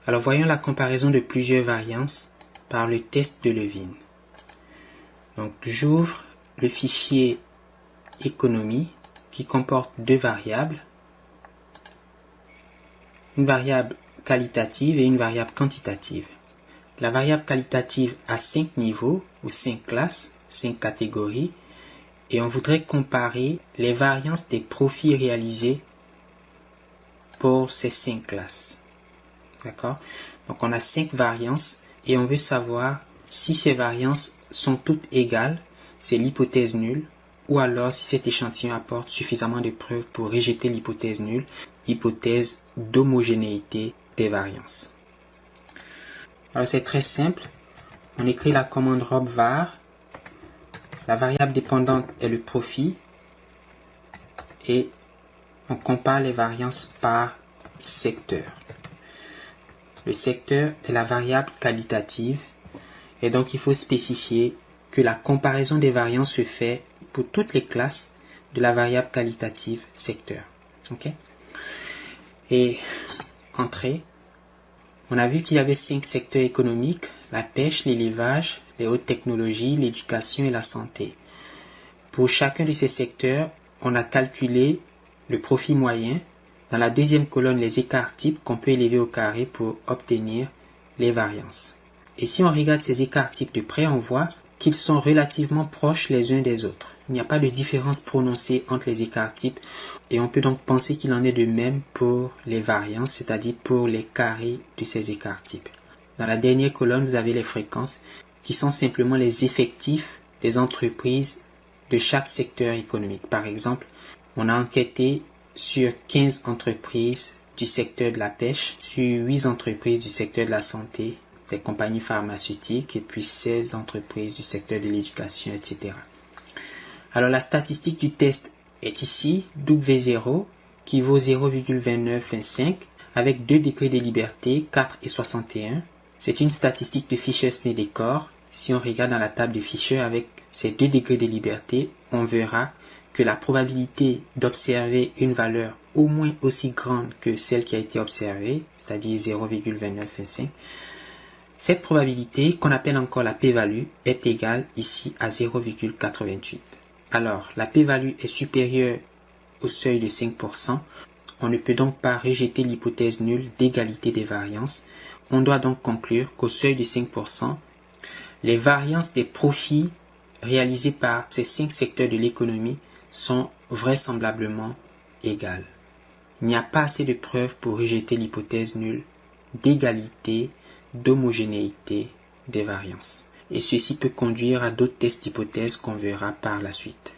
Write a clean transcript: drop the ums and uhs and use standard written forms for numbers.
Alors voyons la comparaison de plusieurs variances par le test de Levine. Donc j'ouvre le fichier économie qui comporte deux variables, une variable qualitative et une variable quantitative. La variable qualitative a 5 niveaux ou 5 classes, 5 catégories, et on voudrait comparer les variances des profits réalisés pour ces 5 classes. D'accord? Donc on a 5 variances et on veut savoir si ces variances sont toutes égales, c'est l'hypothèse nulle, ou alors si cet échantillon apporte suffisamment de preuves pour rejeter l'hypothèse nulle, hypothèse d'homogénéité des variances. Alors c'est très simple, on écrit la commande robvar, la variable dépendante est le profit et on compare les variances par secteur. Le secteur est la variable qualitative et donc il faut spécifier que la comparaison des variances se fait pour toutes les classes de la variable qualitative secteur. Okay? Et entrée, on a vu qu'il y avait 5 secteurs économiques, la pêche, l'élevage, les hautes technologies, l'éducation et la santé. Pour chacun de ces secteurs, on a calculé le profit moyen. Dans la deuxième colonne, les écarts types qu'on peut élever au carré pour obtenir les variances. Et si on regarde ces écarts types de près, on voit qu'ils sont relativement proches les uns des autres. Il n'y a pas de différence prononcée entre les écarts types et on peut donc penser qu'il en est de même pour les variances, c'est-à-dire pour les carrés de ces écarts types. Dans la dernière colonne, vous avez les fréquences qui sont simplement les effectifs des entreprises de chaque secteur économique. Par exemple, on a enquêté sur 15 entreprises du secteur de la pêche, sur 8 entreprises du secteur de la santé, des compagnies pharmaceutiques et puis 16 entreprises du secteur de l'éducation, etc. Alors la statistique du test est ici, W0, qui vaut 0,2925 avec 2 degrés de liberté, 4 et 61. C'est une statistique de Fisher-Snellekor. Si on regarde dans la table de Fisher avec ces 2 degrés de liberté, on verra que la probabilité d'observer une valeur au moins aussi grande que celle qui a été observée, c'est-à-dire 0,2925, cette probabilité, qu'on appelle encore la p-value, est égale ici à 0,88. Alors, la p-value est supérieure au seuil de 5%. On ne peut donc pas rejeter l'hypothèse nulle d'égalité des variances. On doit donc conclure qu'au seuil de 5%, les variances des profits réalisés par ces 5 secteurs de l'économie sont vraisemblablement égales. Il n'y a pas assez de preuves pour rejeter l'hypothèse nulle d'égalité, d'homogénéité des variances. Et ceci peut conduire à d'autres tests d'hypothèses qu'on verra par la suite.